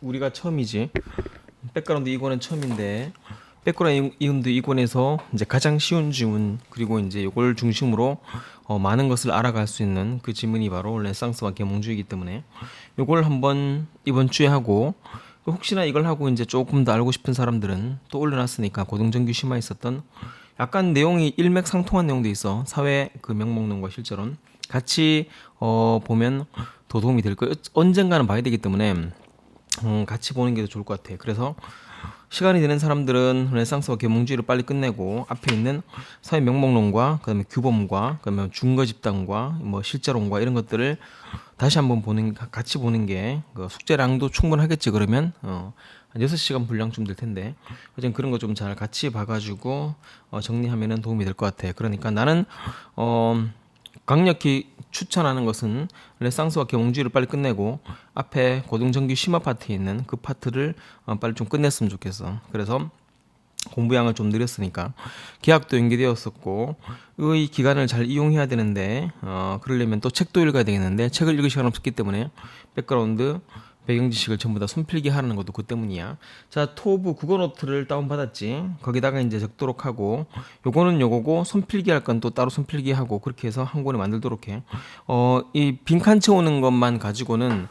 우리가 처음이지. 백그라운드 2권은 처음인데 백그라운드 2권에서 이제 가장 쉬운 지문 그리고 이제 이걸 중심으로 많은 것을 알아갈 수 있는 그 지문이 바로 르네상스와 계몽주의이기 때문에 이걸 한번 이번 주에 하고 혹시나 이걸 하고 이제 조금 더 알고 싶은 사람들은 또 올려놨으니까 고등정규 심화 있었던 약간 내용이 일맥상통한 내용도 있어. 사회 그 명목론과 실제론 같이 보면 더 도움이 될 거예요. 언젠가는 봐야 되기 때문에 같이 보는 게 더 좋을 것 같아. 그래서 시간이 되는 사람들은 르네상스와 계몽주의를 빨리 끝내고 앞에 있는 사회 명목론과 그다음에 규범과 그다음에 중거 집단과 뭐 실제론과 이런 것들을 다시 한번 같이 보는 게 숙제량도 충분하겠지. 그러면 한 6시간 분량쯤 될 텐데 어쨌든 그런 거 좀 잘 같이 봐가지고 정리하면은 도움이 될 것 같아. 그러니까 나는 강력히 추천하는 것은 르네상스와 계몽주의를 빨리 끝내고 앞에 고등정규 심화 파트에 있는 그 파트를 빨리 좀 끝냈으면 좋겠어. 그래서 공부량을 좀 늘렸으니까 계약도 연계되었었고 이 기간을 잘 이용해야 되는데 그러려면 또 책도 읽어야 되겠는데 책을 읽을 시간 없었기 때문에 백그라운드 배경 지식을 전부 다 손필기 하라는 것도 그 때문이야. 자, 토브 국어 노트를 다운받았지. 거기다가 이제 적도록 하고 요거는 요거고 손필기 할 건 또 따로 손필기 하고 그렇게 해서 한 권에 만들도록 해. 이 빈칸 채우는 것만 가지고는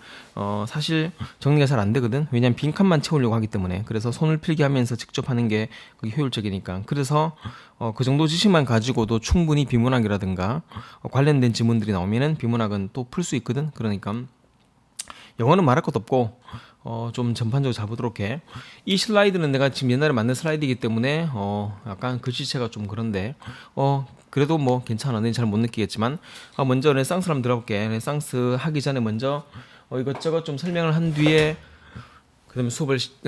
사실 정리가 잘 안 되거든. 왜냐면 빈칸만 채우려고 하기 때문에. 그래서 손을 필기하면서 직접 하는 게 그게 효율적이니까. 그래서 그 정도 지식만 가지고도 충분히 비문학이라든가 관련된 지문들이 나오면은 비문학은 또 풀 수 있거든. 그러니까 영어는 말할 것도 없고 좀 전반적으로 잘 보도록 해. 이 슬라이드는 내가 지금 옛날에 만든 슬라이드이기 때문에 약간 글씨체가 좀 그런데 그래도 뭐 괜찮아. 는 잘 못 느끼겠지만 먼저 르네상스를 한번 들어볼게. 르네상스 하기 전에 먼저 이것저것 좀 설명을 한 뒤에 그다음에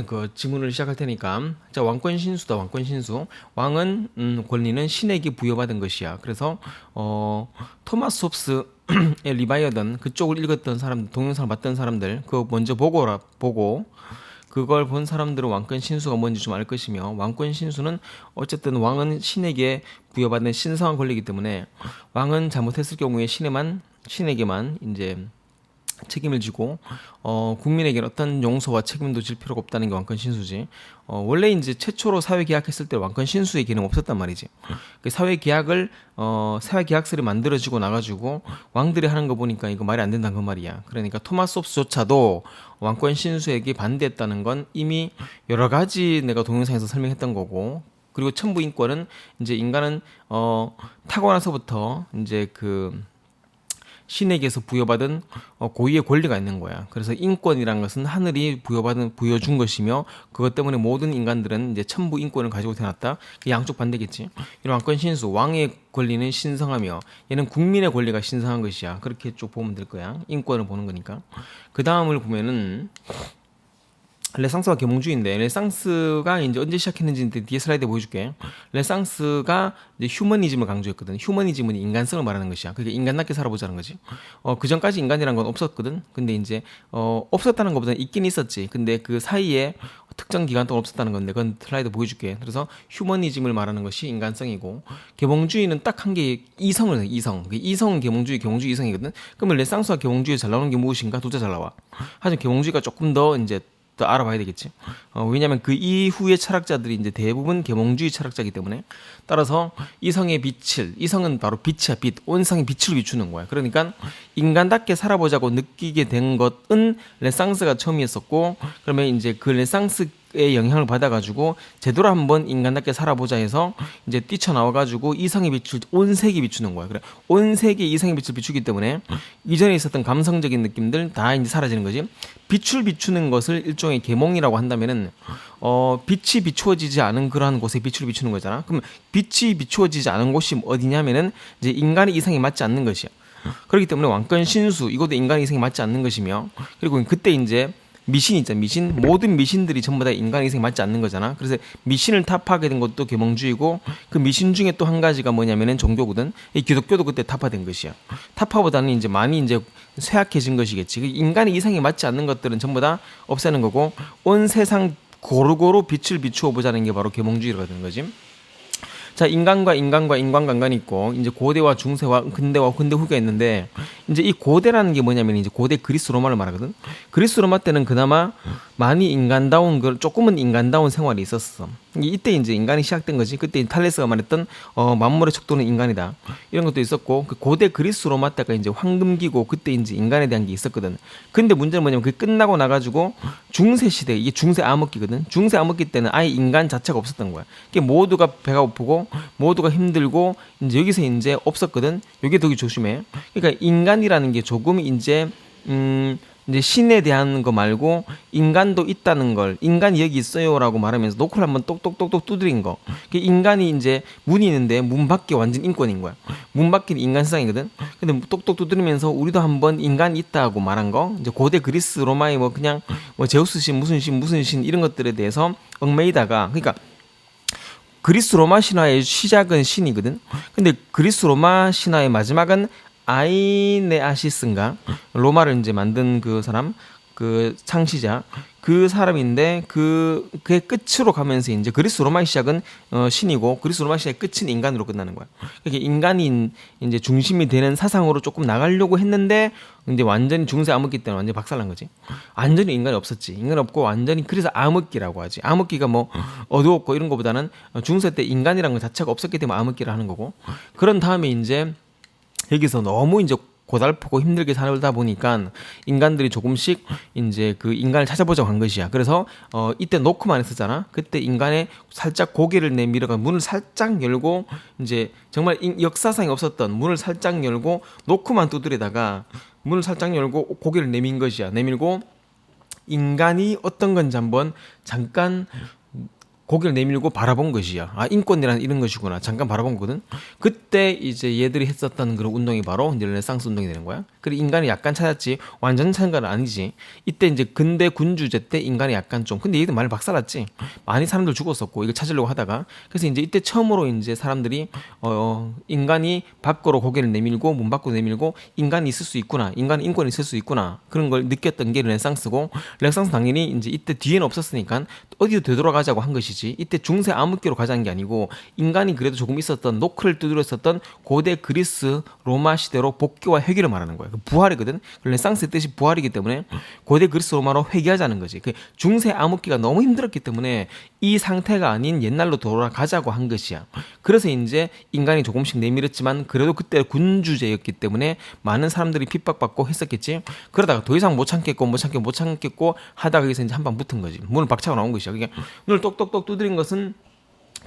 그 지문을 시작할 테니까. 자, 왕권 신수다. 왕권 신수. 왕은 권리는 신에게 부여받은 것이야. 그래서 토마스 홉스의 리바이어던 그쪽을 읽었던 사람, 동영상을 봤던 사람들 그거 먼저 보고 그걸 본 사람들은 왕권 신수가 뭔지 좀 알 것이며, 왕권 신수는 어쨌든 왕은 신에게 부여받은 신성한 권리이기 때문에 왕은 잘못했을 경우에 신에게만 이제 책임을 지고 국민에게 어떤 용서와 책임도 질 필요가 없다는 게 왕권 신수지. 원래 이제 최초로 사회 계약했을 때 왕권 신수의 개념 없었단 말이지. 그 사회 계약을 사회 계약서를 만들어지고 나가지고 왕들이 하는 거 보니까 이거 말이 안 된다는 그 말이야. 그러니까 토마스 홉스조차도 왕권 신수에게 반대했다는 건 이미 여러 가지 내가 동영상에서 설명했던 거고. 그리고 천부 인권은 이제 인간은 타고나서부터 이제 그 신에게서 부여받은 고유의 권리가 있는 거야. 그래서 인권이란 것은 하늘이 부여준 것이며 그것 때문에 모든 인간들은 이제 천부 인권을 가지고 태어났다. 양쪽 반대겠지. 이런 왕권 신수, 왕의 권리는 신성하며 얘는 국민의 권리가 신성한 것이야. 그렇게 쭉 보면 될 거야. 인권을 보는 거니까. 그 다음을 보면은 르네상스와 계몽주의인데, 르네상스가 이제 언제 시작했는지 뒤에 슬라이드에 보여줄게. 르네상스가 이제 휴머니즘을 강조했거든. 휴머니즘은 인간성을 말하는 것이야. 그게 인간답게 살아보자는 거지. 그 전까지 인간이란 건 없었거든. 근데 이제 없었다는 것보다는 있긴 있었지. 근데 그 사이에 특정 기간 동안 없었다는 건데, 그건 슬라이드 보여줄게. 그래서 휴머니즘을 말하는 것이 인간성이고, 계몽주의는 딱 한 개 이성을 해. 이성은 계몽주의, 계몽주의 이성이거든. 그러면 르네상스와 계몽주의 잘 나오는 게 무엇인가? 둘 다 잘 나와. 하지만 계몽주의가 조금 더 이제 또 알아봐야 되겠지. 왜냐하면 그 이후의 철학자들이 이제 대부분 계몽주의 철학자이기 때문에. 따라서 이성의 빛을, 이성은 바로 빛이야. 빛, 온상의 빛을 비추는 거야. 그러니까 인간답게 살아보자고 느끼게 된 것은 르네상스가 처음이었었고, 그러면 이제 그 르네상스의 영향을 받아가지고 제대로 한번 인간답게 살아보자 해서 이제 뛰쳐나와가지고 이성의 빛을 온 세계에 비추는 거야. 그래, 온 세계에 이성의 빛을 비추기 때문에 이전에 있었던 감성적인 느낌들 다 이제 사라지는 거지. 빛을 비추는 것을 일종의 계몽이라고 한다면은 빛이 비추어지지 않은 그러한 곳에 빛을 비추는 거잖아. 그럼 빛이 비추어지지 않은 곳이 어디냐면은 이제 인간의 이성에 맞지 않는 것이야. 그렇기 때문에 왕권 신수 이것도 인간의 이성에 맞지 않는 것이며, 그리고 그때 이제 미신 있잖아. 모든 미신들이 전부 다 인간의 이성에 맞지 않는 거잖아. 그래서 미신을 타파하게 된 것도 계몽주의고, 그 미신 중에 또 한 가지가 뭐냐면은 종교거든. 이 기독교도 그때 타파된 것이야. 타파보다는 이제 많이 이제 쇠약해진 것이겠지. 인간의 이성에 맞지 않는 것들은 전부 다 없애는 거고, 온 세상 고루고루 빛을 비추어 보자는 게 바로 계몽주의가 되는 거지. 자, 인간과 인간관관이 있고, 이제 고대와 중세와 근대와 근대 후기가 있는데, 이제 이 고대라는 게 뭐냐면 이제 고대 그리스 로마를 말하거든. 그리스 로마 때는 그나마 많이 인간다운 걸 조금은 인간다운 생활이 있었어. 이때 이제 인간이 시작된 거지. 그때 탈레스가 말했던 만물의 척도는 인간이다. 이런 것도 있었고 그 고대 그리스 로마 때가 이제 황금기고 그때 이제 인간에 대한 게 있었거든. 근데 문제는 뭐냐면 그게 끝나고 나가지고 중세 시대 이게 중세 암흑기거든. 중세 암흑기 때는 아예 인간 자체가 없었던 거야. 이게 모두가 배가 고프고 모두가 힘들고 이제 여기서 이제 없었거든. 여기 되게 조심해. 그러니까 인간이라는 게 조금 이제 신에 대한 거 말고 인간도 있다는 걸 인간이 여기 있어요라고 말하면서 노크를 한번 똑똑똑똑 두드린 거. 인간이 이제 문이 있는데 문 밖에 완전 인권인 거야. 문 밖에 인간 세상이거든. 근데 똑똑 두드리면서 우리도 한번 인간이 있다고 말한 거. 이제 고대 그리스 로마의 뭐 그냥 뭐 제우스 신 무슨 신 이런 것들에 대해서 얽매이다가 그러니까 그리스 로마 신화의 시작은 신이거든. 근데 그리스 로마 신화의 마지막은 아이네아시스인가 로마를 이제 만든 그 사람 그 창시자 그 사람인데 그의 끝으로 가면서 이제 그리스 로마의 시작은 신이고 그리스 로마 시작의 끝은 인간으로 끝나는 거야. 이렇게 인간이 이제 중심이 되는 사상으로 조금 나가려고 했는데 이제 완전히 중세 암흑기 때는 완전히 박살난 거지. 완전히 인간이 없었지. 인간이 없고 완전히 그래서 암흑기라고 하지. 암흑기가 뭐 어두웠고 이런 거보다는 중세 때 인간이라는 것 자체가 없었기 때문에 암흑기를 하는 거고 그런 다음에 이제 여기서 너무 이제 고달프고 힘들게 살다 보니까 인간들이 조금씩 이제 그 인간을 찾아보자고 한 것이야. 그래서 이때 노크만 했었잖아. 그때 인간의 살짝 고개를 내밀어가 문을 살짝 열고 이제 정말 역사상에 없었던 문을 살짝 열고 노크만 두드리다가 문을 살짝 열고 고개를 내민 것이야. 내밀고 인간이 어떤 건지 한번 잠깐 고개를 내밀고 바라본 것이야. 아, 인권이란 이런 것이구나. 잠깐 바라본 거거든. 그때 이제 얘들이 했었던 그런 운동이 바로 이제 르네상스 운동이 되는 거야. 그리고 인간이 약간 찾았지. 완전 찾은 건 아니지. 이때 이제 근대 군주제 때 인간이 약간 좀. 근데 얘들 많이 박살났지. 많이 사람들 죽었었고 이거 찾으려고 하다가. 그래서 이제 이때 처음으로 이제 사람들이 인간이 밖으로 고개를 내밀고 문 밖으로 내밀고 인간이 있을 수 있구나. 인간 인권이 있을 수 있구나. 그런 걸 느꼈던 게 르네상스고 르네상스 당연히 이제 이때 뒤에는 없었으니까 어디로 되돌아가자고 한 것이지. 이때 중세 암흑기로 가자는 게 아니고 인간이 그래도 조금 있었던 노크를 두드렸었던 고대 그리스 로마 시대로 복귀와 회귀를 말하는 거예요. 부활이거든. 르네상스의 뜻이 부활이기 때문에 고대 그리스 로마로 회귀하자는 거지. 그 중세 암흑기가 너무 힘들었기 때문에 이 상태가 아닌 옛날로 돌아가자고 한 것이야. 그래서 이제 인간이 조금씩 내밀었지만 그래도 그때 군주제였기 때문에 많은 사람들이 핍박받고 했었겠지. 그러다가 더 이상 못 참겠고 하다가 여기서 이제 한 방 붙은 거지. 문을 박차고 나온 것이야. 그게 문을 똑똑똑 두드린 것은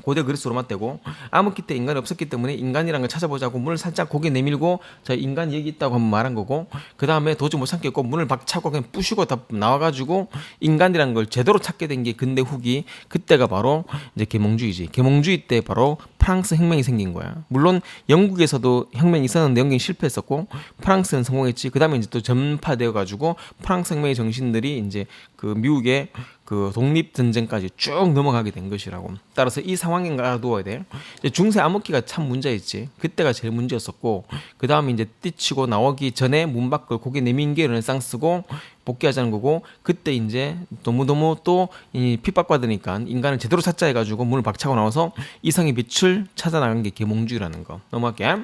고대 그리스 로마 때고 암흑기 때 인간이 없었기 때문에 인간이란 걸 찾아보자고 문을 살짝 고개 내밀고 자 인간이 여기 있다고 한번 말한 거고 그 다음에 도저히 못 참겠고 문을 박차고 그냥 부시고 다 나와가지고 인간이란 걸 제대로 찾게 된 게 근대 후기 그때가 바로 이제 계몽주의지. 계몽주의 때 바로 프랑스 혁명이 생긴 거야. 물론 영국에서도 혁명이 있었는데 영국이 실패했었고 프랑스는 성공했지. 그 다음에 이제 또 전파되어 가지고 프랑스 혁명의 정신들이 이제 그 미국의 그 독립전쟁까지 쭉 넘어가게 된 것이라고. 따라서 이 상황에 가두어야 돼. 중세 암흑기가 참 문제였지. 그때가 제일 문제였었고 그 다음에 이제 뛰치고 나오기 전에 문 밖을 고개 내민 게 르네상스고 복귀하자는 거고 그때 이제 너무너무 또 이 핍박받으니까 인간을 제대로 찾자 해가지고 문을 박차고 나와서 이상의 빛을 찾아나간 게 계몽주의라는 거. 넘어갈게.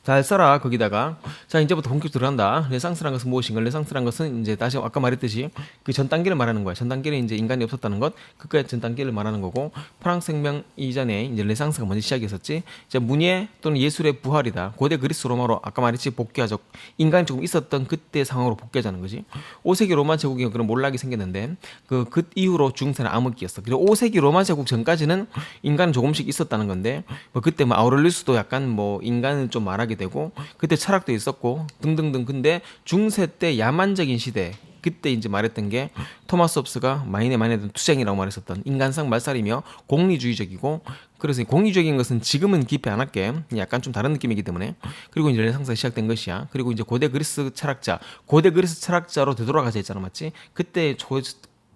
잘 써라 거기다가. 자 이제부터 본격 들어간다. 르네상스란 것은 무엇인가? 르네상스란 것은 이제 다시 아까 말했듯이 그 전 단계를 말하는 거야. 전 단계는 이제 인간이 없었다는 것, 그까지 전 단계를 말하는 거고 프랑스 혁명 이전에 이제 르네상스가 먼저 시작했었지. 이제 문예 또는 예술의 부활이다. 고대 그리스 로마로 아까 말했지 복귀하죠. 인간이 조금 있었던 그때 상황으로 복귀하자는 거지. 5세기 로마 제국이 그런 몰락이 생겼는데 그 이후로 중세는 암흑기였어. 그리고 5세기 로마 제국 전까지는 인간은 조금씩 있었다는 건데 뭐 그때 뭐 아우렐리우스도 약간 뭐 인간을 좀 말하게 되고 그때 철학도 있었고 등등등. 근데 중세 때 야만적인 시대 그때 이제 말했던 게 토마스 홉스가 마인의 투쟁이라고 말했었던 인간상 말살이며 공리주의적이고 그래서 공리주의적인 것은 지금은 깊이 안 할게. 약간 좀 다른 느낌이기 때문에. 그리고 이제 르네상스가 시작된 것이야. 그리고 이제 고대 그리스 철학자로 되돌아가자 했잖아. 맞지? 그때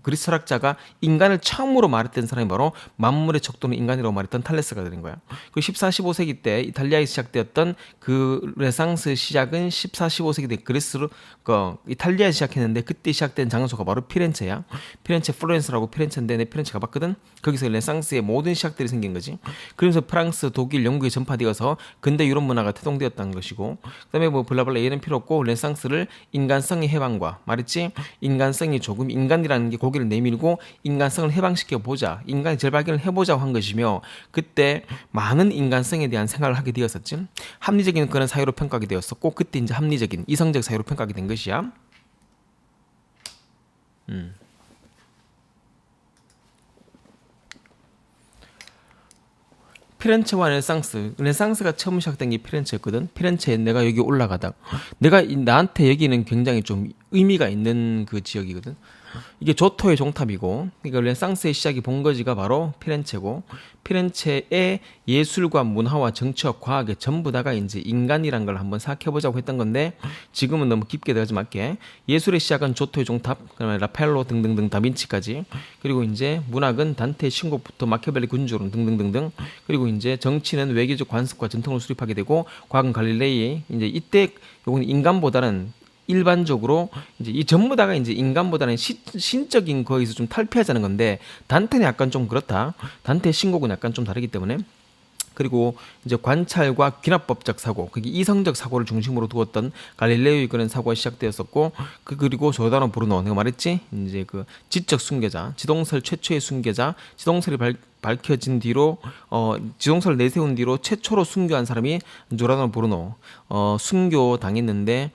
그리스 철학자가 인간을 처음으로 말했던 사람이 바로 만물의 척도는 인간이라고 말했던 탈레스가 되는 거야. 그 14, 15세기 때 이탈리아에서 시작되었던 그 르네상스 시작은 14, 15세기 때 그리스로 이탈리아에서 시작했는데 그때 시작된 장소가 바로 피렌체야. 피렌체 플로렌스라고 피렌체인데 내 피렌체 가봤거든. 거기서 르네상스의 모든 시작들이 생긴 거지. 그러면서 프랑스, 독일, 영국에 전파되어서 근대 유럽 문화가 태동되었다는 것이고, 그다음에 뭐 블라블라 얘는 필요 없고 르네상스를 인간성의 해방과 말했지. 인간성이 조금 인간이라는 게 고개를 내밀고 인간성을 해방시켜 보자, 인간의 재발견을 해보자고 한 것이며, 그때 많은 인간성에 대한 생각을 하게 되었었지. 합리적인 그런 사회로 평가하게 되었었고, 그때 이제 합리적인 이성적 사회로 평가하게 된 것이야. 피렌체와 르네상스가 처음 시작된 게 피렌체였거든. 피렌체에 내가 여기 올라가다, 나한테 여기는 굉장히 좀 의미가 있는 그 지역이거든. 이게 조토의 종탑이고, 그러니까 르네상스의 시작이 본거지가 바로 피렌체고, 피렌체의 예술과 문화와 정치와 과학의 전부 다가 이제 인간이란 걸 한번 생각해보자고 했던 건데, 지금은 너무 깊게 들어가지 말게. 예술의 시작은 조토의 종탑, 그다음에 라펠로 등등등 다빈치까지, 그리고 이제 문학은 단테의 신곡부터 마키아벨리 군주론 등등등등, 그리고 이제 정치는 외교적 관습과 전통을 수립하게 되고, 과학은 갈릴레이, 이제 이때 요건 인간보다는 일반적으로 이제 이 전부 다가 이제 인간보다는 신적인 거에서 좀 탈피하자는 건데, 단테는 약간 좀 그렇다. 단테의 신곡은 약간 좀 다르기 때문에. 그리고 이제 관찰과 귀납법적 사고, 그게 이성적 사고를 중심으로 두었던 갈릴레오의 그런 사고가 시작되었었고, 그리고 조르다노 브루노, 내가 말했지, 이제 그 지적 순교자, 지동설 최초의 순교자, 지동설이 밝혀진 뒤로 지동설을 내세운 뒤로 최초로 순교한 사람이 조르다노 브루노. 순교 당했는데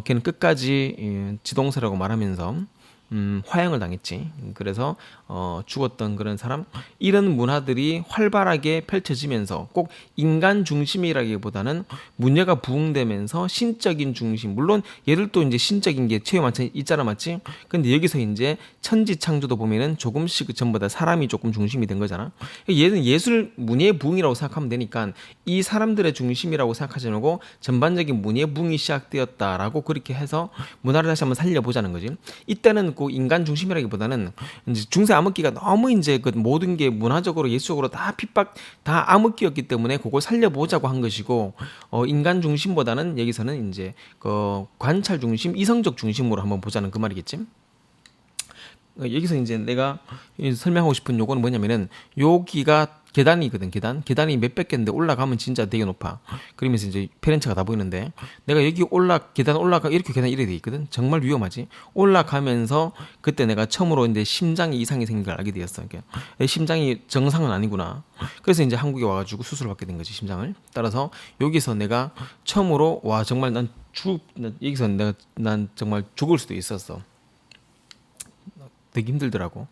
걔는 끝까지 지동설이라고 말하면서 화형을 당했지. 그래서 죽었던 그런 사람. 이런 문화들이 활발하게 펼쳐지면서 꼭 인간 중심이라기보다는 문제가 부흥되면서 신적인 중심. 물론 얘들도 이제 신적인 게 최후 마찬가지 있잖아, 맞지? 근데 여기서 이제 천지 창조도 보면은 조금씩 전부 다 사람이 조금 중심이 된 거잖아. 얘는 예술 문예의 부흥이라고 생각하면 되니까 이 사람들의 중심이라고 생각하지 말고 전반적인 문예의 부흥이 시작되었다라고 그렇게 해서 문화를 다시 한번 살려보자는 거지. 이때는 그 인간 중심이라기보다는 이제 중세 암흑기가 너무 이제 그 모든 게 문화적으로 예술적으로 다 핍박, 다 암흑기였기 때문에 그걸 살려보자고 한 것이고, 인간 중심보다는 여기서는 이제 그 관찰 중심, 이성적 중심으로 한번 보자는 그 말이겠지. 여기서 이제 내가 설명하고 싶은 요거는 뭐냐면은, 여기가 계단이거든. 계단이 몇백 개인데 올라가면 진짜 되게 높아. 그러면서 이제 피렌체가 다 보이는데, 내가 여기 계단 올라가, 이렇게 계단 이렇게 돼 있거든. 정말 위험하지. 올라가면서 그때 내가 처음으로 이제 심장에 이상이 생긴 걸 알게 되었어. 그러니까 심장이 정상은 아니구나. 그래서 이제 한국에 와가지고 수술을 받게 된 거지, 심장을. 따라서 여기서 내가 처음으로 와, 정말 여기서 난 정말 죽을 수도 있었어. 되게 힘들더라고.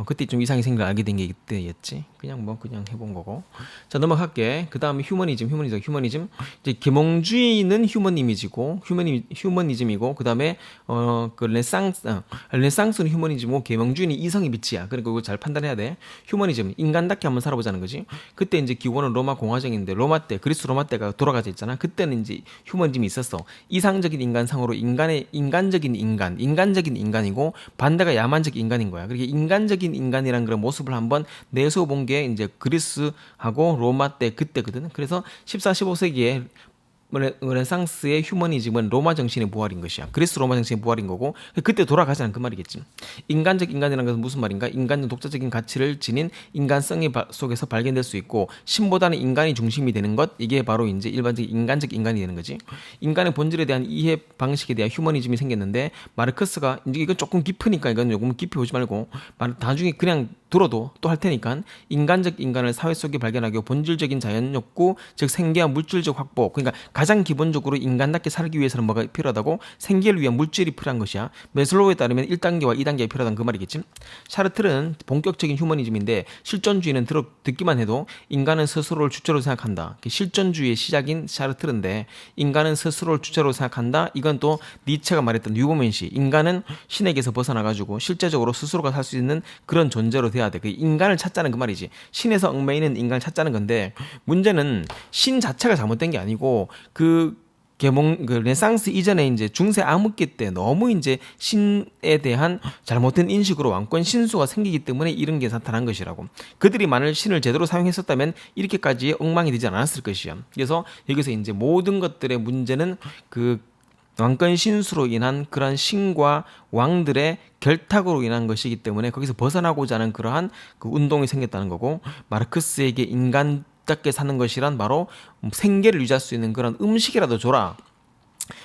그때 좀 이상이 생긴 걸 알게 된 게 이때였지. 그냥 해본 거고. 자, 넘어갈게. 그 다음에 휴머니즘. 이제 계몽주의는 휴머니즘이고, 그 다음에 그 르네상스는 휴머니즘이고, 계몽주의는 이성의 빛이야. 그러니까 이거 잘 판단해야 돼. 휴머니즘, 인간답게 한번 살아보자는 거지. 그때 이제 기원은 로마 공화정인데, 그리스 로마 때가 돌아가져 있잖아. 그때는 이제 휴머니즘이 있었어. 이상적인 인간상으로 인간적인 인간이고, 반대가 야만적 인간인 거야. 그렇게 인간적인 인간이란 그런 모습을 한번 내세워 본 게 이제 그리스하고 로마 때 그때거든. 그래서 14, 15세기에 르네상스의 휴머니즘은 로마 정신의 부활인 것이야. 그리스 로마 정신의 부활인 거고, 그때 돌아가자는 그 말이겠지. 인간적 인간이라는 것은 무슨 말인가? 인간은 독자적인 가치를 지닌 인간성의 속에서 발견될 수 있고, 신보다는 인간이 중심이 되는 것, 이게 바로 이제 일반적인 인간적 인간이 되는 거지. 인간의 본질에 대한 이해 방식에 대한 휴머니즘이 생겼는데, 마르크스가 이제 이건 조금 깊으니까 이건 조금 깊이 보지 말고 나중에 그냥 들어도 또 할 테니까, 인간적 인간을 사회 속에 발견하고 본질적인 자연 욕구, 즉 생계와 물질적 확보, 그러니까 가장 기본적으로 인간답게 살기 위해서는 뭐가 필요하다고? 생계를 위한 물질이 필요한 것이야. 메슬로우에 따르면 1단계와 2단계가 필요하다는 그 말이겠지. 샤르트르는 본격적인 휴머니즘인데, 실존주의는 듣기만 해도 인간은 스스로를 주체로 생각한다. 실존주의의 시작인 샤르트르인데, 인간은 스스로를 주체로 생각한다. 이건 또 니체가 말했던 유보멘시, 인간은 신에게서 벗어나가지고 실제적으로 스스로가 살 수 있는 그런 존재로 돼야 돼. 그 인간을 찾자는 그 말이지. 신에서 얽매이는 인간을 찾자는 건데, 문제는 신 자체가 잘못된 게 아니고 그 그 르네상스 이전에 이제 중세 암흑기 때 너무 이제 신에 대한 잘못된 인식으로 왕권 신수가 생기기 때문에 이런 게 나타난 것이라고. 그들이 만일 신을 제대로 사용했었다면 이렇게까지 엉망이 되지 않았을 것이야. 그래서 여기서 이제 모든 것들의 문제는 그 왕권 신수로 인한 그러한 신과 왕들의 결탁으로 인한 것이기 때문에 거기서 벗어나고자 하는 그러한 그 운동이 생겼다는 거고, 마르크스에게 인간답게 사는 것이란 바로 생계를 유지할 수 있는 그런 음식이라도 줘라.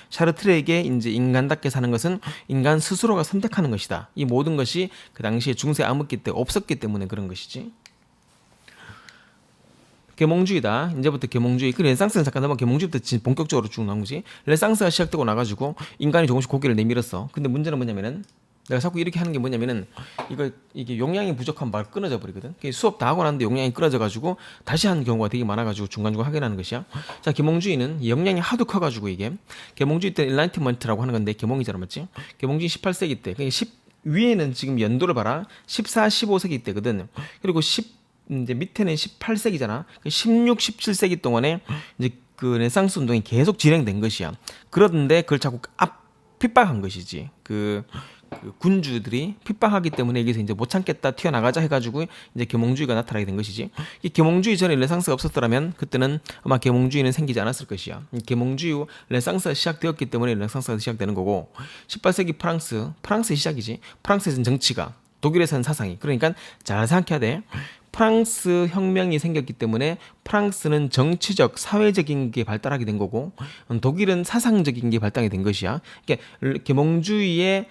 샤르트르에게 이제 인간답게 사는 것은 인간 스스로가 선택하는 것이다. 이 모든 것이 그 당시에 중세 암흑기 때 없었기 때문에 그런 것이지. 계몽주의다. 이제부터 계몽주의. 그 르네상스는 잠깐 넘어 계몽주의부터 본격적으로 쭉 나온 거지. 르네상스가 시작되고 나가지고 인간이 조금씩 고개를 내밀었어. 근데 문제는 뭐냐면은 내가 자꾸 이렇게 하는 게 뭐냐면은 이게 용량이 부족하면 말 끊어져 버리거든. 수업 다 하고 났는데 용량이 끊어져 가지고 다시 하는 경우가 되게 많아가지고 중간중간 하게 되는 것이야. 자, 계몽주의는 용량이 하도 커가지고 이게 계몽주의 때는 일라이트먼트라고 하는 건데 계몽이잖아, 맞지? 계몽주의 18세기 때. 위에는 지금 연도를 봐라. 14, 15세기 때거든. 그리고 이제 밑에는 18세기잖아. 16, 17세기 동안에 이제 그 르네상스 운동이 계속 진행된 것이야. 그런데 그걸 자꾸 핍박한 것이지. 그 군주들이 핍박하기 때문에 여기서 이제 못 참겠다 튀어나가자 해가지고 이제 계몽주의가 나타나게 된 것이지. 이 계몽주의 전에 르네상스가 없었더라면 그때는 아마 계몽주의는 생기지 않았을 것이야. 계몽주의 르네상스가 시작되었기 때문에 르네상스가 시작되는 거고, 18세기 프랑스의 시작이지. 프랑스에서는 정치가, 독일에서는 사상이. 그러니까 잘 생각해야 돼. 프랑스 혁명이 생겼기 때문에 프랑스는 정치적, 사회적인 게 발달하게 된 거고, 독일은 사상적인 게 발달이 된 것이야. 그러니까 계몽주의의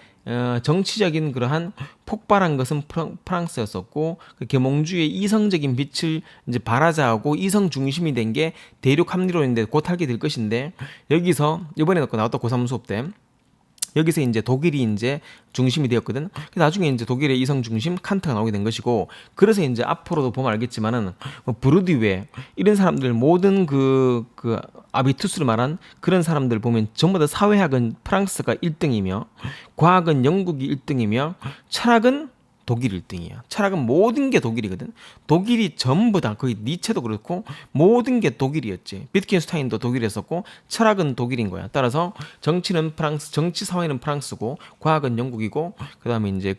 정치적인 그러한 폭발한 것은 프랑스였었고, 그 계몽주의의 이성적인 빛을 이제 발하자 하고 이성 중심이 된 게 대륙 합리론인데 곧 하게 될 것인데, 여기서 이번에 나왔던 고3 수업 때 여기서 이제 독일이 이제 중심이 되었거든. 나중에 이제 독일의 이성 중심 칸트가 나오게 된 것이고, 그래서 이제 앞으로도 보면 알겠지만은 브루디웨 이런 사람들 모든 그 아비투스를 말한 그런 사람들 보면 전부 다 사회학은 프랑스가 1등이며 과학은 영국이 1등이며 철학은 독일 1등이야. 철학은 모든 게 독일이거든. 독일이 전부 다, 거의 니체도 그렇고 모든 게 독일이었지. 비트겐슈타인도 독일이었었고 철학은 독일인 거야. 따라서 정치는 프랑스, 정치 사회는 프랑스고 과학은 영국이고 그다음에 이제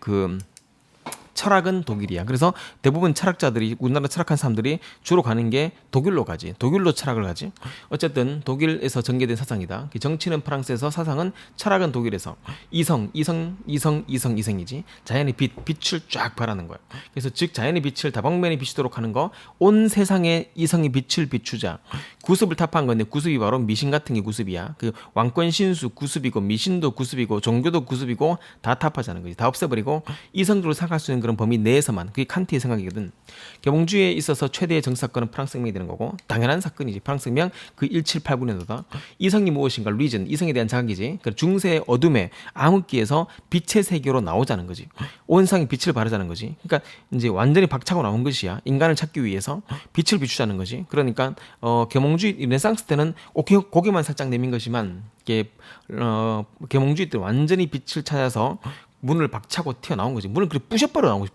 철학은 독일이야. 그래서 대부분 철학자들이, 우리나라 철학한 사람들이 주로 가는 게 독일로 가지. 독일로 철학을 가지. 어쨌든 독일에서 전개된 사상이다. 정치는 프랑스에서, 사상은, 철학은 독일에서. 이성이지. 자연의 빛을 쫙 발하는 거야. 그래서 즉 자연의 빛을 다방면에 비추도록 하는 거, 온 세상에 이성의 빛을 비추자. 구습을 타파한 건데 구습이 바로 미신 같은 게 구습이야. 그 왕권 신수 구습이고 미신도 구습이고 종교도 구습이고 다 타파자는 거지. 다 없애버리고 이성적으로 생각할 수 있는 그런 범위 내에서만. 그게 칸트의 생각이거든. 계몽주의에 있어서 최대의 정사건은 프랑스 혁명이 되는 거고, 당연한 사건이지. 프랑스 혁명 그 1789년도다. 이성이 무엇인가, 리전, 이성에 대한 자각이지. 중세의 어둠의 암흑기에서 빛의 세계로 나오자는 거지. 온 세상에 빛을 바르자는 거지. 그러니까 이제 완전히 박차고 나온 것이야. 인간을 찾기 위해서 빛을 비추자는 거지. 그러니까 계몽주의 르네상스 때는 고개만 살짝 내민 것이만, 계몽주의 때 완전히 빛을 찾아서 문을 박차고 튀어나온 거지. 문을 그렇게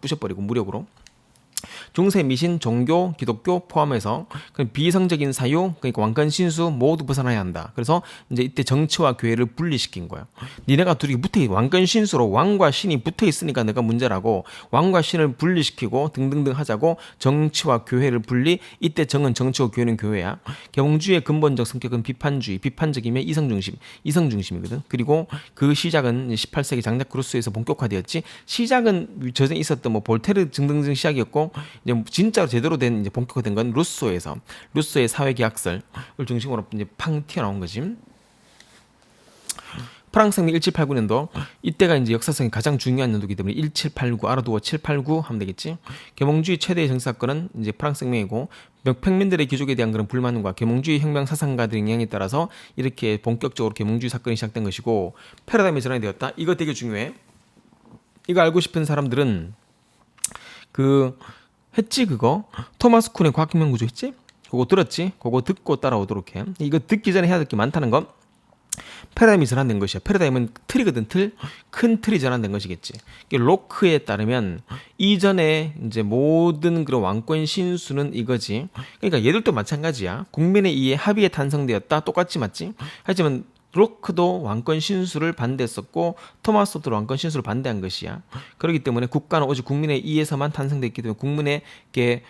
부셔버리고 무력으로. 중세 미신, 종교, 기독교 포함해서 비성적인 사유, 그러니까 왕권 신수 모두 벗어나야 한다. 그래서 이제 이때 정치와 교회를 분리시킨 거야. 니네가 둘이 왕권 신수로 왕과 신이 붙어 있으니까 내가 문제라고, 왕과 신을 분리시키고 등등등 하자고 정치와 교회를 분리. 이때 정은 정치고 교회는 교회야. 계몽주의의 근본적 성격은 비판주의, 비판적이면 이성중심이거든. 그리고 그 시작은 18세기 장작 루소에서 본격화되었지. 시작은 전에 있었던 볼테르 등등등 시작이었고, 이제 진짜로 제대로 된 이제 본격화된 건 루소의 사회계약설을 중심으로 이제 팡 튀어나온 거지. 프랑스 혁명 1789년도, 이때가 이제 역사성이 가장 중요한 연도이기 때문에 1789 알아두고 789 하면 되겠지. 계몽주의 최대의 정사건은 이제 프랑스 혁명이고, 평민들의 귀족에 대한 그런 불만과 계몽주의 혁명 사상가들의 영향에 따라서 이렇게 본격적으로 계몽주의 사건이 시작된 것이고, 패러다임이 전환이 되었다. 이거 되게 중요해. 이거 알고 싶은 사람들은 했지 그거? 토마스 쿤의 과학혁명 구조 했지? 그거 들었지? 그거 듣고 따라오도록 해. 이거 듣기 전에 해야 될 게 많다는 거. 패러다임이 전환된 것이야. 패러다임은 틀이거든, 틀. 큰 틀이 전환된 것이겠지. 로크에 따르면 이전에 이제 모든 그런 왕권 신수는 이거지. 그러니까 얘들도 마찬가지야. 국민의 이해 합의에 탄생되었다. 똑같지, 맞지? 하지만 로크도 왕권 신수를 반대했었고 토마스 호브스도 왕권 신수를 반대한 것이야. 그렇기 때문에 국가는 오직 국민의 이해에서만 탄생됐기 때문에 국민에게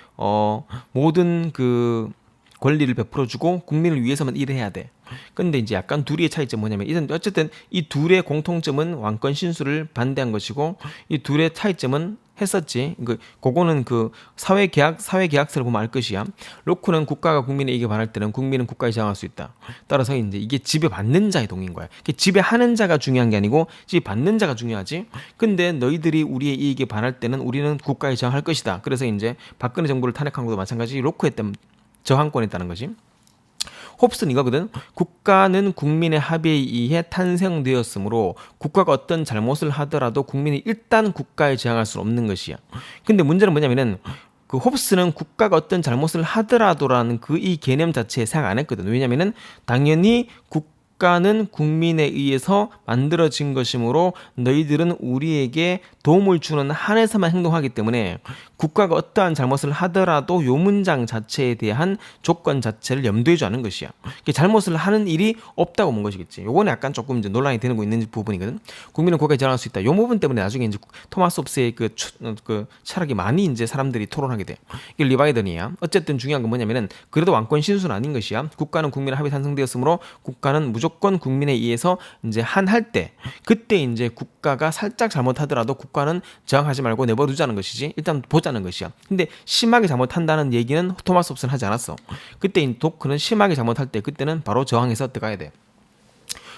모든 그 권리를 베풀어주고 국민을 위해서만 일해야 돼. 근데 이제 약간 둘이의 차이점은 뭐냐면 이런 어쨌든 이 둘의 공통점은 왕권 신수를 반대한 것이고 이 둘의 차이점은 했었지. 그거는 그 사회 계약서를 보면 알 것이야. 로크는 국가가 국민의 이익에 반할 때는 국민은 국가에 저항할 수 있다. 따라서 이제 이게 지배받는 자의 동인 거야. 지배하는 자가 중요한 게 아니고 지배받는 자가 중요하지. 근데 너희들이 우리의 이익에 반할 때는 우리는 국가에 저항할 것이다. 그래서 이제 박근혜 정부를 탄핵한 것도 마찬가지. 로크에 때문에 저항권이 있다는 거지. 홉스는 이거거든. 국가는 국민의 합의에 의해 탄생되었으므로 국가가 어떤 잘못을 하더라도 국민이 일단 국가에 저항할 수는 없는 것이야. 근데 문제는 뭐냐면은 그 홉스는 국가가 어떤 잘못을 하더라도라는 그 이 개념 자체에 생각 안 했거든. 왜냐면은 당연히 국가는 국민에 의해서 만들어진 것이므로 너희들은 우리에게 도움을 주는 한에서만 행동하기 때문에 국가가 어떠한 잘못을 하더라도 요 문장 자체에 대한 조건 자체를 염두에 두지 않은 것이야. 잘못을 하는 일이 없다고 본 것이겠지. 요거는 약간 조금 이제 논란이 되고 있는 부분이거든. 국민은 국가에 저항할 수 있다. 요 부분 때문에 나중에 이제 토마스 홉스의 그 철학이 많이 이제 사람들이 토론하게 돼. 이게 리바이던이야. 어쨌든 중요한 건 뭐냐면은 그래도 왕권 신수는 아닌 것이야. 국가는 국민의 합의 탄생되었으므로 국가는 무조건 국민에 의해서 이제 한할 때 그때 이제 국가가 살짝 잘못하더라도 국가는 저항하지 말고 내버려두자는 것이지. 일단 보자는 것이야. 근데 심하게 잘못한다는 얘기는 토마스 홉스는 하지 않았어. 그때 도크는 심하게 잘못할 때 그때는 바로 저항해서 들어가야 돼.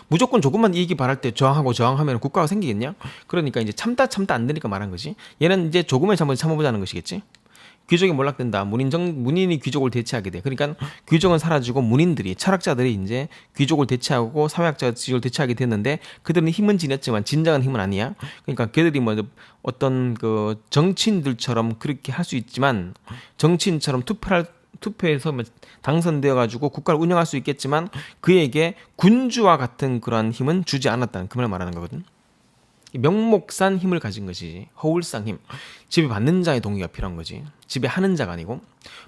무조건 조금만 이익이 바랄 때 저항하면 국가가 생기겠냐? 그러니까 이제 참다 안 되니까 말한 거지. 얘는 이제 조금의 잘못을 참아보자는 것이겠지. 귀족이 몰락된다. 문인이 귀족을 대체하게 돼. 그러니까 귀족은 사라지고 문인들이 철학자들이 이제 귀족을 대체하고 사회학자가 귀족을 대체하게 됐는데 그들은 힘은 지녔지만 진정한 힘은 아니야. 그러니까 걔들이 뭐 어떤 그 정치인들처럼 그렇게 할 수 있지만 정치인처럼 투표해서 당선되어 가지고 국가를 운영할 수 있겠지만 그에게 군주와 같은 그러한 힘은 주지 않았다는 그 말을 말하는 거거든. 명목산 힘을 가진 것이지. 허울상 힘. 지배받는 자의 동의가 필요한 거지. 지배하는 자가 아니고.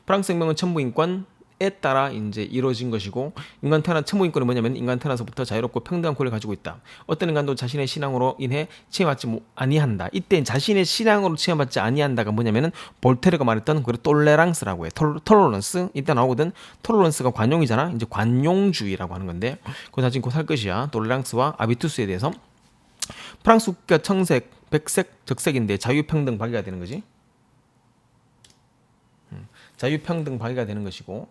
프랑스 혁명은 천부인권에 따라 이제 이루어진 것이고 천부인권은 뭐냐면 인간 태어나서부터 자유롭고 평등한 권리를 가지고 있다. 어떤 인간도 자신의 신앙으로 인해 체험받지 아니한다. 이때 자신의 신앙으로 체험받지 아니한다가 뭐냐면은 볼테르가 말했던 그 톨레랑스라고 해. 톨러런스 이때 나오거든. 톨러런스가 관용이잖아. 이제 관용주의라고 하는 건데 그거 나중에 곧 할 것이야. 톨레랑스와 아비투스에 대해서. 프랑스 국가 청색, 백색, 적색인데 자유평등 발휘가 되는 거지. 자유평등 발휘가 되는 것이고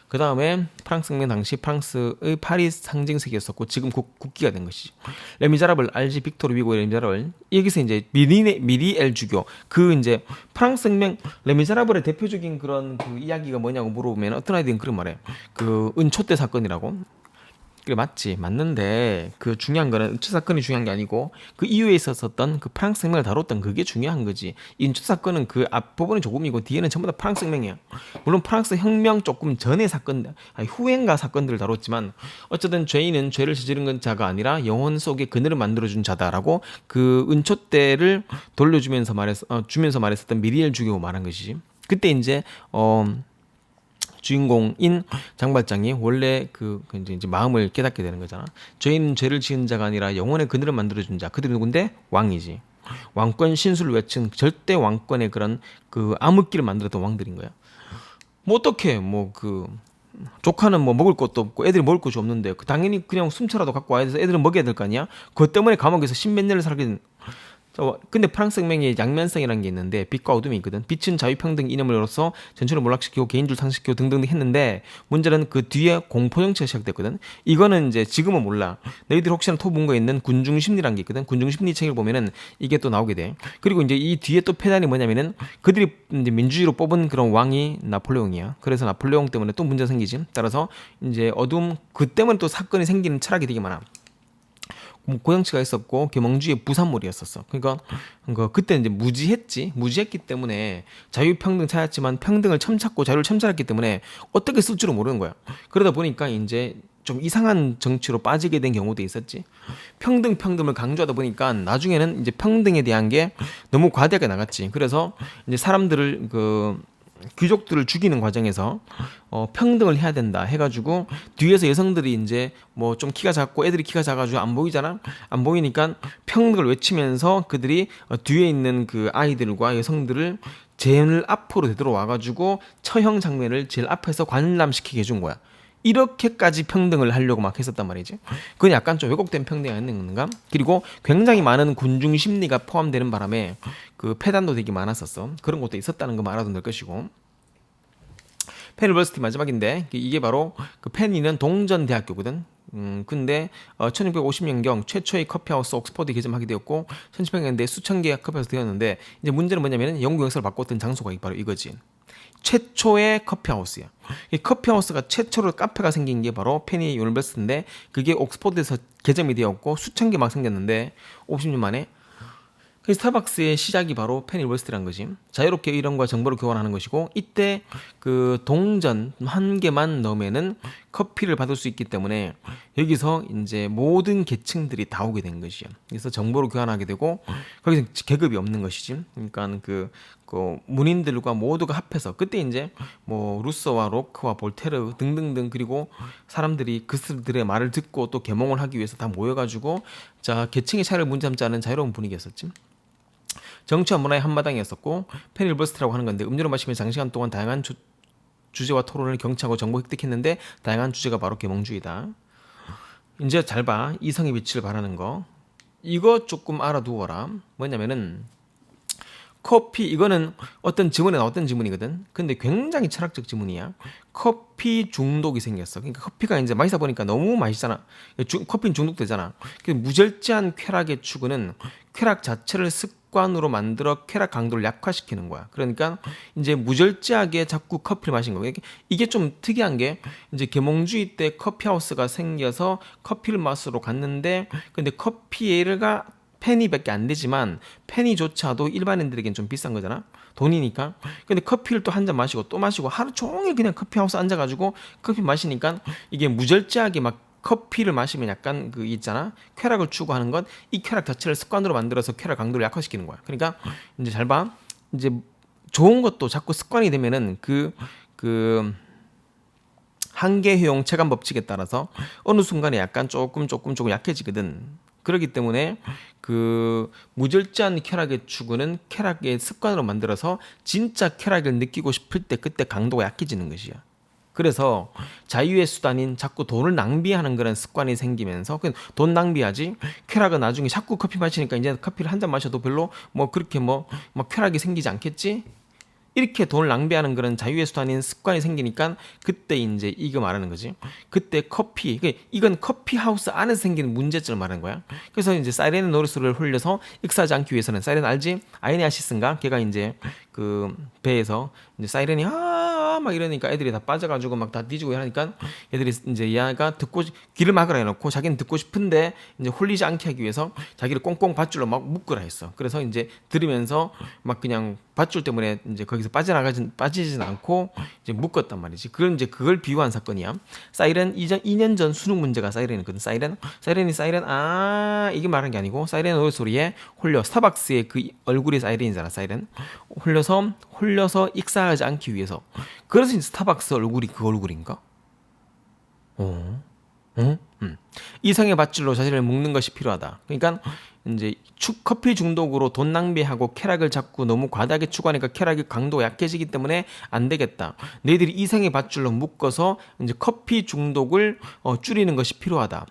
그 다음에 프랑스 혁명 당시 프랑스의 파리 상징색이었었고 지금 국기가 된 것이지. 레미제라블 알지 빅토르 위고의 레미제라블 여기서 이제 미리엘 주교 그 이제 프랑스 혁명 레미제라블의 대표적인 그런 그 이야기가 뭐냐고 물어보면 어떤 아이들은 그런 말해. 그 은촛대 사건이라고. 그래 맞지 맞는데 그 중요한 거는 은추 사건이 중요한 게 아니고 그 이후에 있었던 그 프랑스 혁명을 다뤘던 그게 중요한 거지. 이 은추 사건은 그 앞부분이 조금이고 뒤에는 전부 다 프랑스 혁명이야. 물론 프랑스 혁명 조금 전의 사건 후행가 사건들을 다뤘지만 어쨌든 죄인은 죄를 저지른 자가 아니라 영혼 속에 그늘을 만들어준 자다라고 그 은촛대를 돌려주면서 말했었던 미리엘 주교가 말한 것이지. 그때 이제 주인공인 장발장이 원래 이제 마음을 깨닫게 되는 거잖아. 죄인은 죄를 지은 자가 아니라 영혼의 그늘을 만들어준 자. 그들이 누군데? 왕이지. 왕권 신수를 외친 절대 왕권의 그런 그 암흑기를 만들었던 왕들인 거야. 뭐 어떻게 조카는 뭐 먹을 것도 없고 애들이 먹을 것이 없는데 당연히 그냥 숨차라도 갖고 와야 돼서 애들은 먹여야 될 거 아니야. 그것 때문에 감옥에서 십몇 년을 살게 된. 근데 프랑스 혁명의 양면성이라는 게 있는데 빛과 어둠이 있거든. 빛은 자유평등 이념으로서 전체를 몰락시키고 개인주를 상실시키고 등등 했는데 문제는 그 뒤에 공포정치가 시작됐거든. 이거는 이제 지금은 몰라. 너희들 혹시나 토본거에 있는 군중심리라는 게 있거든. 군중심리 책을 보면은 이게 또 나오게 돼. 그리고 이제 이 뒤에 또 패단이 뭐냐면은 그들이 이제 민주주의로 뽑은 그런 왕이 나폴레옹이야. 그래서 나폴레옹 때문에 또 문제가 생기지. 따라서 이제 그 때문에 또 사건이 생기는 철학이 되게 많아. 고정치가 있었고 계몽주의 부산물이었었어. 그러니까 그때 이제 무지했기 때문에 자유평등 찾았지만 평등을 첨찾고 자유를 첨찰했기 때문에 어떻게 쓸 줄을 모르는 거야. 그러다 보니까 이제 좀 이상한 정치로 빠지게 된 경우도 있었지. 평등을 강조하다 보니까 나중에는 이제 평등에 대한 게 너무 과대하게 나갔지. 그래서 이제 사람들을 귀족들을 죽이는 과정에서 평등을 해야 된다 해가지고 뒤에서 여성들이 이제 뭐 좀 키가 작고 애들이 키가 작아가지고 안 보이잖아. 안 보이니까 평등을 외치면서 그들이 뒤에 있는 그 아이들과 여성들을 제일 앞으로 되돌아와가지고 처형 장면을 제일 앞에서 관람시키게 해준 거야. 이렇게까지 평등을 하려고 막 했었단 말이지. 그건 약간 좀 왜곡된 평등이 아닌가? 그리고 굉장히 많은 군중 심리가 포함되는 바람에 그 폐단도 되게 많았었어. 그런 것도 있었다는 거 알아도 될 것이고. 펜 유니버시티 마지막인데 이게 바로 그 펜이는 동전 대학교거든. 근데 1650년경 최초의 커피하우스 옥스퍼드 개점하게 되었고 1700년대 수천 개의 커피하우스 되었는데 이제 문제는 뭐냐면은 영국 역사를 바꿨던 장소가 바로 이거지. 최초의 커피하우스야. 이 커피하우스가 최초로 카페가 생긴 게 바로 페니 유니버시티인데 그게 옥스퍼드에서 개점이 되었고 수천 개 막 생겼는데 50년 만에 그 스타벅스의 시작이 바로 페니 유니버시티라는 거지. 자유롭게 이론과 정보를 교환하는 것이고 이때 그 동전 한 개만 넣으면은 커피를 받을 수 있기 때문에 여기서 이제 모든 계층들이 다 오게 된 것이야. 그래서 정보를 교환하게 되고 거기서 계급이 없는 것이지. 그러니까 그 문인들과 모두가 합해서 그때 이제 뭐 루소와 로크와 볼테르 등등등 그리고 사람들이 그들의 말을 듣고 또 계몽을 하기 위해서 다 모여가지고 자 계층의 차이를 문제삼지 않은 자유로운 분위기였었지. 정치와 문화의 한마당이었었고 페니 유니버시티라고 하는 건데 음료를 마시며 장시간 동안 다양한 주제와 토론을 경청하고 정보 획득했는데 다양한 주제가 바로 계몽주의다. 이제 잘 봐. 이성의 빛을 발하는 거. 이거 조금 알아두어라. 뭐냐면은 커피 이거는 어떤 지문에 나왔던 지문이거든. 근데 굉장히 철학적 지문이야. 커피 중독이 생겼어. 그러니까 커피가 이제 마시다 보니까 너무 맛있잖아. 커피는 중독되잖아. 무절제한 쾌락의 추구는 쾌락 자체를 습관으로 만들어 쾌락 강도를 약화시키는 거야. 그러니까 이제 무절제하게 자꾸 커피를 마신 거야. 이게 좀 특이한 게 이제 계몽주의 때 커피하우스가 생겨서 커피를 마시러 갔는데 근데 커피가 페니밖에 안 되지만 페니조차도 일반인들에겐 좀 비싼 거잖아. 돈이니까. 근데 커피를 또 한 잔 마시고 또 마시고 하루 종일 그냥 커피하우스 앉아가지고 커피 마시니까 이게 무절제하게 막 커피를 마시면 약간 그 있잖아. 쾌락을 추구하는 것. 이 쾌락 자체를 습관으로 만들어서 쾌락 강도를 약화시키는 거야. 그러니까 이제 잘 봐. 이제 좋은 것도 자꾸 습관이 되면은 그 한계효용 체감 법칙에 따라서 어느 순간에 약간 조금 약해지거든. 그렇기 때문에 그 무절제한 쾌락의 추구는 쾌락의 습관으로 만들어서 진짜 쾌락을 느끼고 싶을 때 그때 강도가 약해지는 것이야. 그래서 자유의 수단인 자꾸 돈을 낭비하는 그런 습관이 생기면서 돈 낭비하지 쾌락은 나중에 자꾸 커피 마시니까 이제 커피를 한 잔 마셔도 별로 뭐 그렇게 뭐 쾌락이 생기지 않겠지? 이렇게 돈을 낭비하는 그런 자유의 수단인 습관이 생기니까 그때 이제 이거 말하는 거지. 그때 커피, 이건 커피 하우스 안에서 생기는 문제점을 말하는 거야. 그래서 이제 사이렌의 노랫소리를 흘려서 익사하지 않기 위해서는 사이렌 알지? 아이네아시스인가? 걔가 이제 그 배에서 이제 사이렌이 막 이러니까 애들이 다 빠져가지고 막 다 뒤지고 이러니까 애들이 이제 얘가 듣고 귀를 막으라 해놓고 자기는 듣고 싶은데 이제 홀리지 않게 하기 위해서 자기를 꽁꽁 밧줄로 막 묶으라 했어. 그래서 이제 들으면서 막 그냥 밧줄 때문에 이제 거기서 빠지진 않고 이제 묶었단 말이지. 그걸 비유한 사건이야. 사이렌 2년 전 수능 문제가 사이렌이거든. 사이렌 이게 말하는 게 아니고 사이렌 노랫소리에 홀려 스타벅스의 그 얼굴이 사이렌이잖아. 사이렌 홀려서 익사하지 않기 위해서. 그래서 스타벅스 얼굴이 그 얼굴인가? 이성의 밧줄로 자신을 묶는 것이 필요하다. 그러니까 이제 커피 중독으로 돈 낭비하고 쾌락을 자꾸 너무 과다하게 추구하니까 쾌락의 강도가 약해지기 때문에 안 되겠다. 너희들이 이성의 밧줄로 묶어서 이제 커피 중독을 줄이는 것이 필요하다.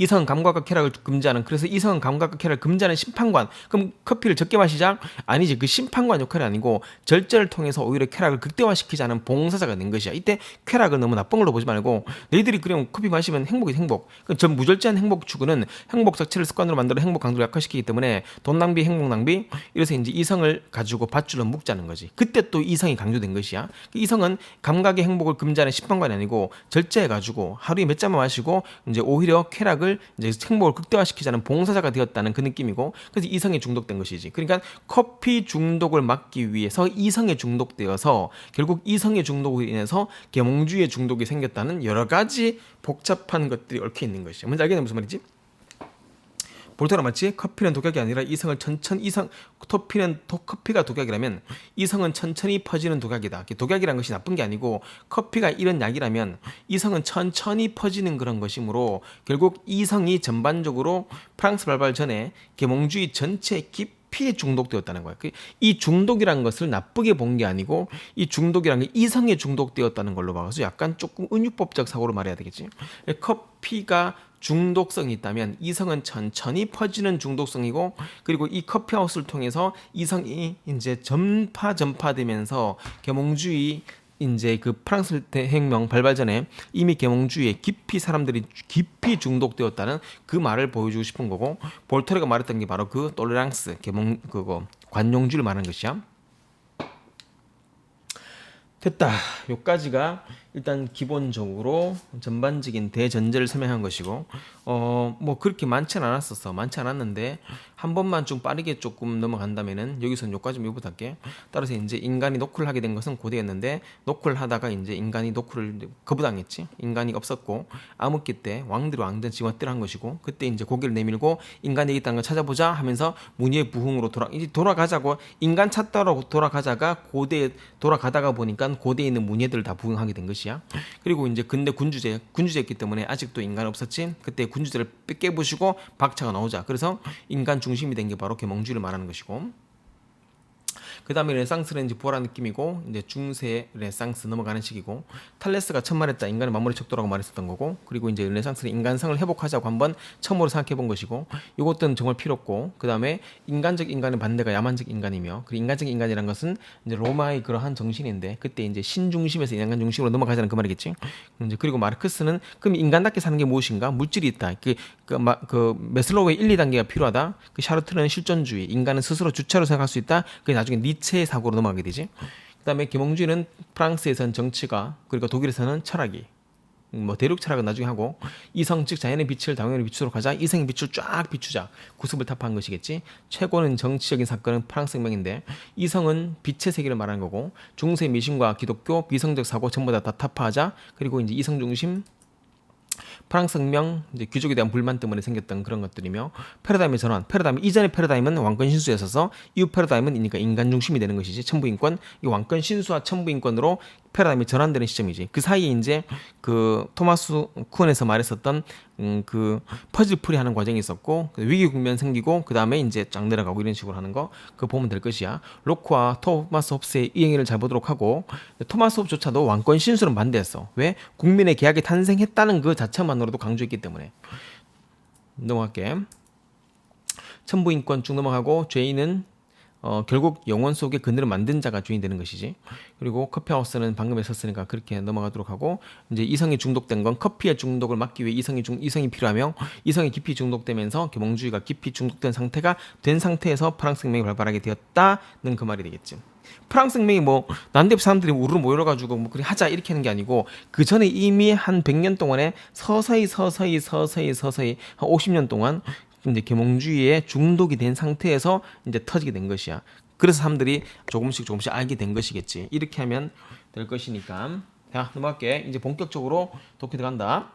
이성 감각과 쾌락을 금지하는, 그래서 이성 감각과 쾌락을 금지하는 심판관. 그럼 커피를 적게 마시자? 아니지. 그 심판관 역할이 아니고 절제를 통해서 오히려 쾌락을 극대화시키자는 봉사자가 된 것이야. 이때 쾌락을 너무 나쁜 걸로 보지 말고 너희들이 그냥 커피 마시면 행복이 행복. 전 무절제한 행복 추구는 행복 자체를 습관으로 만들어 행복 강도를 약화시키기 때문에 돈 낭비, 행복 낭비. 이래서 이제 이성을 가지고 밧줄로 묶자는 거지. 그때 또 이성이 강조된 것이야. 이성은 감각의 행복을 금지하는 심판관이 아니고 절제해가지고 하루에 몇 잔만 마시고 이제 오히려 쾌락을 이성을 이제 행복을 극대화시키자는 봉사자가 되었다는 그 느낌이고, 그래서 이성에 중독된 것이지. 그러니까 커피 중독을 막기 위해서 이성에 중독되어서 결국 이성의 중독으로 인해서 계몽주의의 중독이 생겼다는 여러 가지 복잡한 것들이 얽혀 있는 것이야. 뭔지 알겠냐 무슨 말이지? 볼테라 맞지? 커피는 독약이 아니라 이성을 커피가 독약이라면 이성은 천천히 퍼지는 독약이다. 독약이란 것이 나쁜 게 아니고 커피가 이런 약이라면 이성은 천천히 퍼지는 그런 것이므로 결국 이성이 전반적으로 프랑스 발발 전에 계몽주의 전체에 깊이 중독되었다는 거야. 이 중독이란 것을 나쁘게 본 게 아니고 이 중독이란 게 이성에 중독되었다는 걸로 봐서 약간 조금 은유법적 사고로 말해야 되겠지. 커피가 중독성이 있다면 이성은 천천히 퍼지는 중독성이고, 그리고 이 커피하우스를 통해서 이성이 이제 전파되면서 계몽주의 이제 그 프랑스 대혁명 발발 전에 이미 계몽주의에 사람들이 깊이 중독되었다는 그 말을 보여주고 싶은 거고, 볼테르가 말했던 게 바로 그 톨레랑스 관용주의를 말하는 것이야. 됐다. 요까지가 일단 기본적으로 전반적인 대전제를 설명한 것이고, 뭐 그렇게 많지 않았는데 한 번만 좀 빠르게 조금 넘어간다면은 여기서는 요까지 미부탁게. 따라서 이제 인간이 노크를 하게 된 것은 고대였는데, 노크를 하다가 이제 인간이 노크를 거부당했지. 인간이 없었고 암흑기 때 왕들이 왕전 지원대를 한 것이고, 그때 이제 고개를 내밀고 인간이 있다는 걸 찾아보자 하면서 문의의 부흥으로 이제 돌아가자고 인간 찾다로 돌아가자가 고대에 돌아가다가 보니까 고대에 있는 문예들을 다 부흥하게 된 것이야. 그리고 이제 근대 군주제였기 때문에 아직도 인간 없었지. 그때 군주제를 깨부시고 박차가 나오자. 그래서 인간 중심이 된 게 바로 계몽주의를 말하는 것이고, 그 다음에 르네상스는 이제 부활한 느낌이고, 이제 중세 르네상스 넘어가는 시기고, 탈레스가 처음 말했다 인간의 만물의 척도라고 말했었던 거고, 그리고 이제 르네상스는 인간성을 회복하자고 한번 처음으로 생각해 본 것이고, 이것들은 정말 필요 없고, 그 다음에 인간적 인간의 반대가 야만적 인간이며, 그 인간적 인간이란 것은 이제 로마의 그러한 정신인데, 그때 이제 신중심에서 인간 중심으로 넘어가자는 그 말이겠지. 이제 그리고 마르크스는 그럼 인간답게 사는 게 무엇인가? 물질이 있다. 그 메슬로우의 1, 2단계가 필요하다. 그 샤르트르는 실존주의, 인간은 스스로 주체로 생각할 수 있다. 그게 나중에 니체의 사고로 넘어가게 되지. 그다음에 계몽주의는 프랑스에서는 정치가, 그리고 독일에서는 철학이, 뭐 대륙 철학은 나중에 하고, 이성 즉 자연의 빛을 당연히 비추도록 하자. 이성의 빛을 쫙 비추자. 구습을 타파한 것이겠지. 최고는 정치적인 사건은 프랑스 혁명인데, 이성은 빛의 세계를 말하는 거고, 중세 미신과 기독교, 비성적 사고 전부 다 타파하자. 그리고 이제 이성 중심 프랑스 혁명, 이제 귀족에 대한 불만 때문에 생겼던 그런 것들이며, 패러다임의 전환. 이전의 패러다임은 왕권 신수였어서 이후 패러다임은 그러니까 인간 중심이 되는 것이지. 천부인권, 이 왕권 신수와 천부인권으로 패러다임이 전환되는 시점이지. 그 사이에 이제 그 토마스 쿤에서 말했었던 그 퍼즐풀이 하는 과정이 있었고, 위기 국면 생기고 그 다음에 이제 쫙 내려가고 이런 식으로 하는 거, 그거 보면 될 것이야. 로크와 토마스 홉스의 이행위를 잘 보도록 하고, 토마스 홉조차도 왕권 신수는 반대했어. 왜? 국민의 계약이 탄생했다는 그 자체만으로도 강조했기 때문에. 넘어갈게. 천부인권 쭉 넘어가고, 죄인은 결국 영혼 속의 그늘을 만든 자가 주인이 되는 것이지. 그리고 커피하우스는 방금 했었으니까 그렇게 넘어가도록 하고, 이제 이성이 중독된 건 커피의 중독을 막기 위해 이성이 필요하며, 이성이 깊이 중독되면서 계몽주의가 깊이 중독된 상태가 된 상태에서 프랑스 혁명이 발발하게 되었다는 그 말이 되겠지. 프랑스 혁명이 뭐 난데없이 사람들이 우르르 모여가지고 뭐 그래 하자 이렇게 하는 게 아니고, 그 전에 이미 한 100년 동안에 서서히 한 50년 동안 이제 계몽주의에 중독이 된 상태에서 이제 터지게 된 것이야. 그래서 사람들이 조금씩 알게 된 것이겠지. 이렇게 하면 될 것이니까. 자, 넘어갈게. 이제 본격적으로 독해 들어간다.